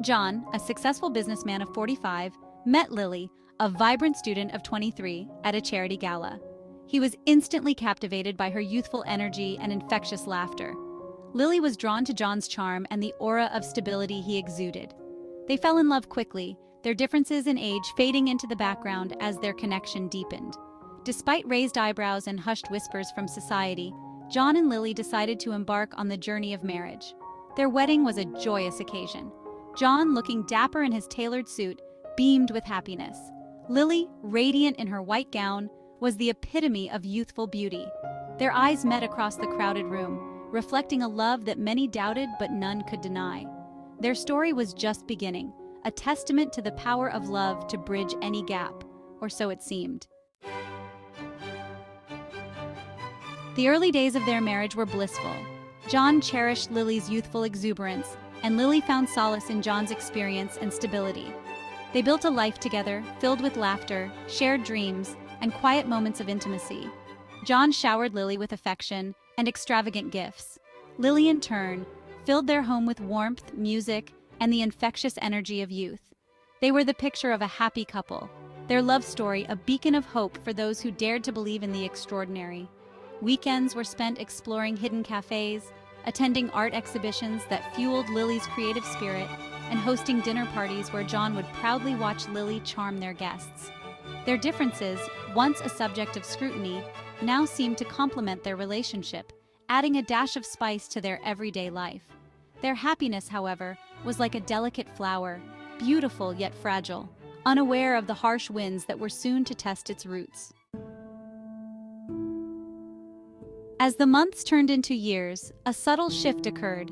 John, a successful businessman of 45, met Lily, a vibrant student of 23, at a charity gala. He was instantly captivated by her youthful energy and infectious laughter. Lily was drawn to John's charm and the aura of stability he exuded. They fell in love quickly, their differences in age fading into the background as their connection deepened. Despite raised eyebrows and hushed whispers from society, John and Lily decided to embark on the journey of marriage. Their wedding was a joyous occasion. John, looking dapper in his tailored suit, beamed with happiness. Lily, radiant in her white gown, was the epitome of youthful beauty. Their eyes met across the crowded room, reflecting a love that many doubted but none could deny. Their story was just beginning, a testament to the power of love to bridge any gap, or so it seemed. The early days of their marriage were blissful. John cherished Lily's youthful exuberance, and Lily found solace in John's experience and stability. They built a life together, filled with laughter, shared dreams, and quiet moments of intimacy. John showered Lily with affection and extravagant gifts. Lily, in turn, filled their home with warmth, music, and the infectious energy of youth. They were the picture of a happy couple, their love story a beacon of hope for those who dared to believe in the extraordinary. Weekends were spent exploring hidden cafes, attending art exhibitions that fueled Lily's creative spirit, and hosting dinner parties where John would proudly watch Lily charm their guests. Their differences, once a subject of scrutiny, now seemed to complement their relationship, adding a dash of spice to their everyday life. Their happiness, however, was like a delicate flower, beautiful yet fragile, unaware of the harsh winds that were soon to test its roots. As the months turned into years, a subtle shift occurred.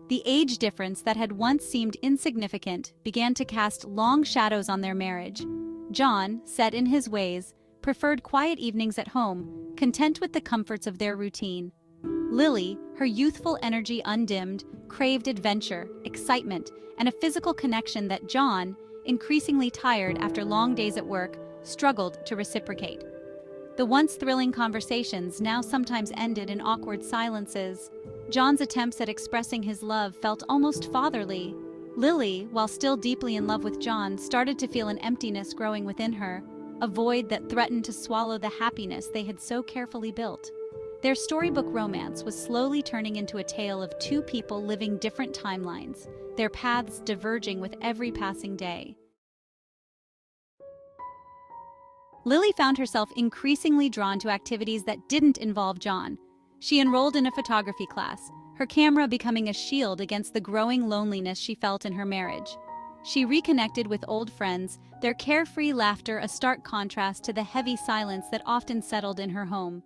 The age difference that had once seemed insignificant began to cast long shadows on their marriage. John, set in his ways, preferred quiet evenings at home, content with the comforts of their routine. Lily, her youthful energy undimmed, craved adventure, excitement, and a physical connection that John, increasingly tired after long days at work, struggled to reciprocate. The once thrilling conversations now sometimes ended in awkward silences. John's attempts at expressing his love felt almost fatherly. Lily, while still deeply in love with John, started to feel an emptiness growing within her, a void that threatened to swallow the happiness they had so carefully built. Their storybook romance was slowly turning into a tale of two people living different timelines, their paths diverging with every passing day. Lily found herself increasingly drawn to activities that didn't involve John. She enrolled in a photography class, her camera becoming a shield against the growing loneliness she felt in her marriage. She reconnected with old friends, their carefree laughter a stark contrast to the heavy silence that often settled in her home.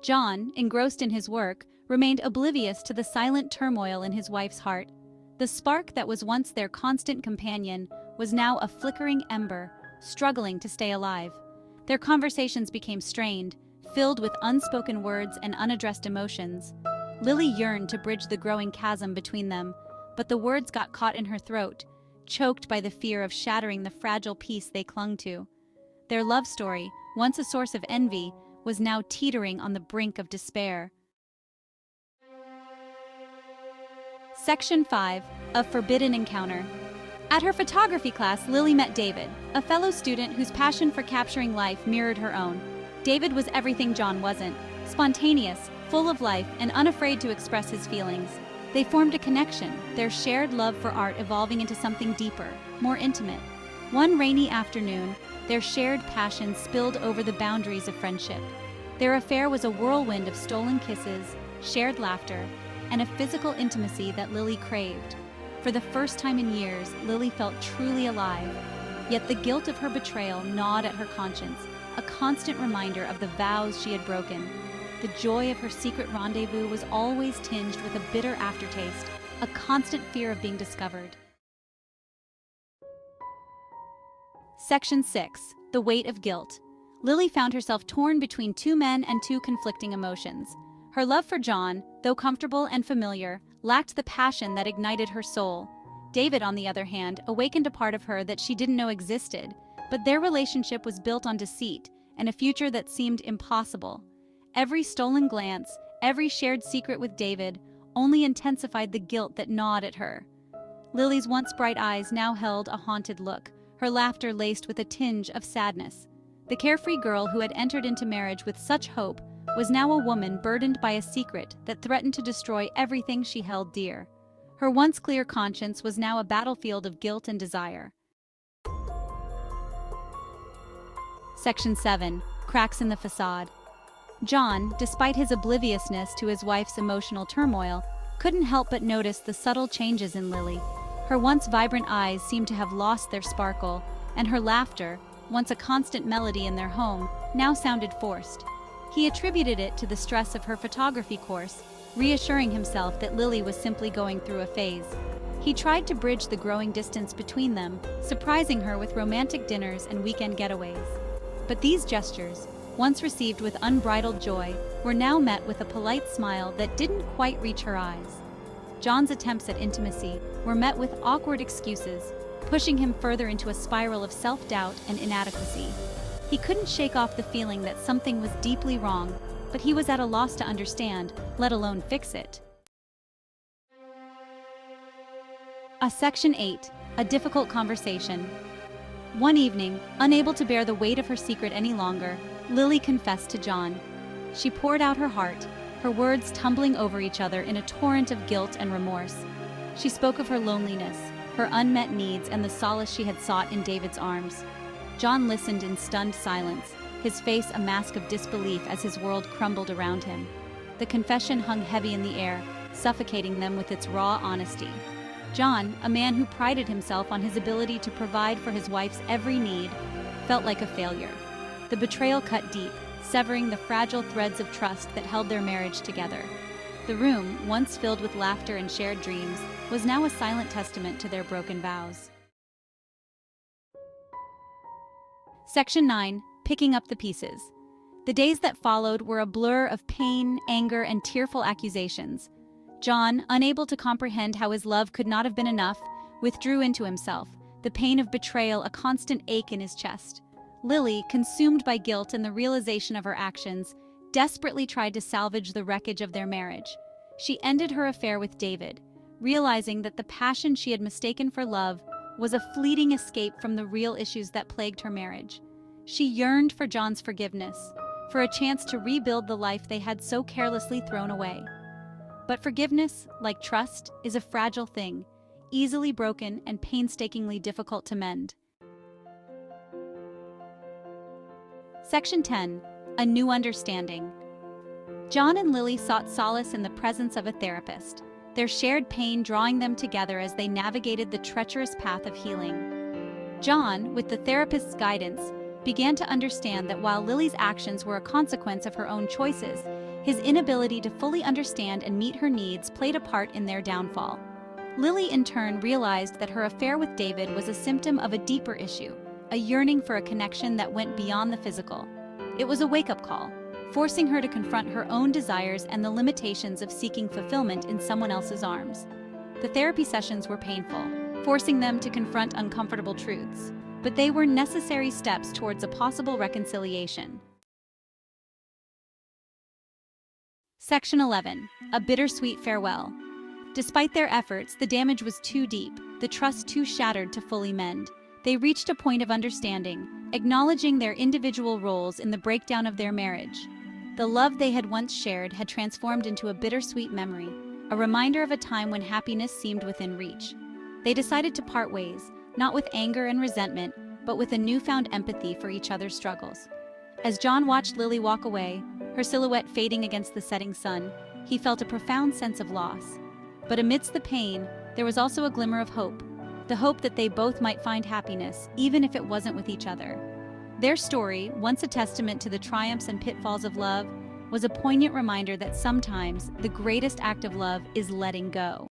John, engrossed in his work, remained oblivious to the silent turmoil in his wife's heart. The spark that was once their constant companion was now a flickering ember, struggling to stay alive. Their conversations became strained, filled with unspoken words and unaddressed emotions. Lily yearned to bridge the growing chasm between them, but the words got caught in her throat, choked by the fear of shattering the fragile peace they clung to. Their love story, once a source of envy, was now teetering on the brink of despair. Section 5 of Forbidden Encounter. At her photography class, Lily met David, a fellow student whose passion for capturing life mirrored her own. David was everything John wasn't: spontaneous, full of life, and unafraid to express his feelings. They formed a connection, their shared love for art evolving into something deeper, more intimate. One rainy afternoon, their shared passion spilled over the boundaries of friendship. Their affair was a whirlwind of stolen kisses, shared laughter, and a physical intimacy that Lily craved. For the first time in years, Lily felt truly alive. Yet the guilt of her betrayal gnawed at her conscience, a constant reminder of the vows she had broken. The joy of her secret rendezvous was always tinged with a bitter aftertaste, a constant fear of being discovered. Section 6. The Weight of Guilt. Lily found herself torn between two men and two conflicting emotions. Her love for John, though comfortable and familiar, lacked the passion that ignited her soul. David, on the other hand, awakened a part of her that she didn't know existed, but their relationship was built on deceit and a future that seemed impossible. Every stolen glance, every shared secret with David, only intensified the guilt that gnawed at her. Lily's once bright eyes now held a haunted look, her laughter laced with a tinge of sadness. The carefree girl who had entered into marriage with such hope was now a woman burdened by a secret that threatened to destroy everything she held dear. Her once clear conscience was now a battlefield of guilt and desire. Section 7. Cracks in the Facade. John, despite his obliviousness to his wife's emotional turmoil, couldn't help but notice the subtle changes in Lily. Her once vibrant eyes seemed to have lost their sparkle, and her laughter, once a constant melody in their home, now sounded forced. He attributed it to the stress of her photography course, reassuring himself that Lily was simply going through a phase. He tried to bridge the growing distance between them, surprising her with romantic dinners and weekend getaways. But these gestures, once received with unbridled joy, were now met with a polite smile that didn't quite reach her eyes. John's attempts at intimacy were met with awkward excuses, pushing him further into a spiral of self-doubt and inadequacy. He couldn't shake off the feeling that something was deeply wrong, but he was at a loss to understand, let alone fix it. Section 8. A difficult conversation. One evening, unable to bear the weight of her secret any longer, Lily confessed to John. She poured out her heart, her words tumbling over each other in a torrent of guilt and remorse. She spoke of her loneliness, her unmet needs, and the solace she had sought in David's arms. John listened in stunned silence, his face a mask of disbelief as his world crumbled around him. The confession hung heavy in the air, suffocating them with its raw honesty. John, a man who prided himself on his ability to provide for his wife's every need, felt like a failure. The betrayal cut deep, severing the fragile threads of trust that held their marriage together. The room, once filled with laughter and shared dreams, was now a silent testament to their broken vows. Section 9. Picking up the pieces. The days that followed were a blur of pain, anger, and tearful accusations. John, unable to comprehend how his love could not have been enough, withdrew into himself, the pain of betrayal a constant ache in his chest. Lily, consumed by guilt and the realization of her actions, desperately tried to salvage the wreckage of their marriage. She ended her affair with David, realizing that the passion she had mistaken for love was a fleeting escape from the real issues that plagued her marriage. She yearned for John's forgiveness, for a chance to rebuild the life they had so carelessly thrown away. But forgiveness, like trust, is a fragile thing, easily broken and painstakingly difficult to mend. Section 10. A new understanding. John and Lily sought solace in the presence of a therapist, their shared pain drawing them together as they navigated the treacherous path of healing. John, with the therapist's guidance, began to understand that while Lily's actions were a consequence of her own choices, his inability to fully understand and meet her needs played a part in their downfall. Lily, in turn, realized that her affair with David was a symptom of a deeper issue, a yearning for a connection that went beyond the physical. It was a wake-up call, forcing her to confront her own desires and the limitations of seeking fulfillment in someone else's arms. The therapy sessions were painful, forcing them to confront uncomfortable truths, but they were necessary steps towards a possible reconciliation. Section 11. A Bittersweet Farewell. Despite their efforts, the damage was too deep, the trust too shattered to fully mend. They reached a point of understanding, acknowledging their individual roles in the breakdown of their marriage. The love they had once shared had transformed into a bittersweet memory, a reminder of a time when happiness seemed within reach. They decided to part ways, not with anger and resentment, but with a newfound empathy for each other's struggles. As John watched Lily walk away, her silhouette fading against the setting sun, he felt a profound sense of loss. But amidst the pain, there was also a glimmer of hope, the hope that they both might find happiness, even if it wasn't with each other. Their story, once a testament to the triumphs and pitfalls of love, was a poignant reminder that sometimes the greatest act of love is letting go.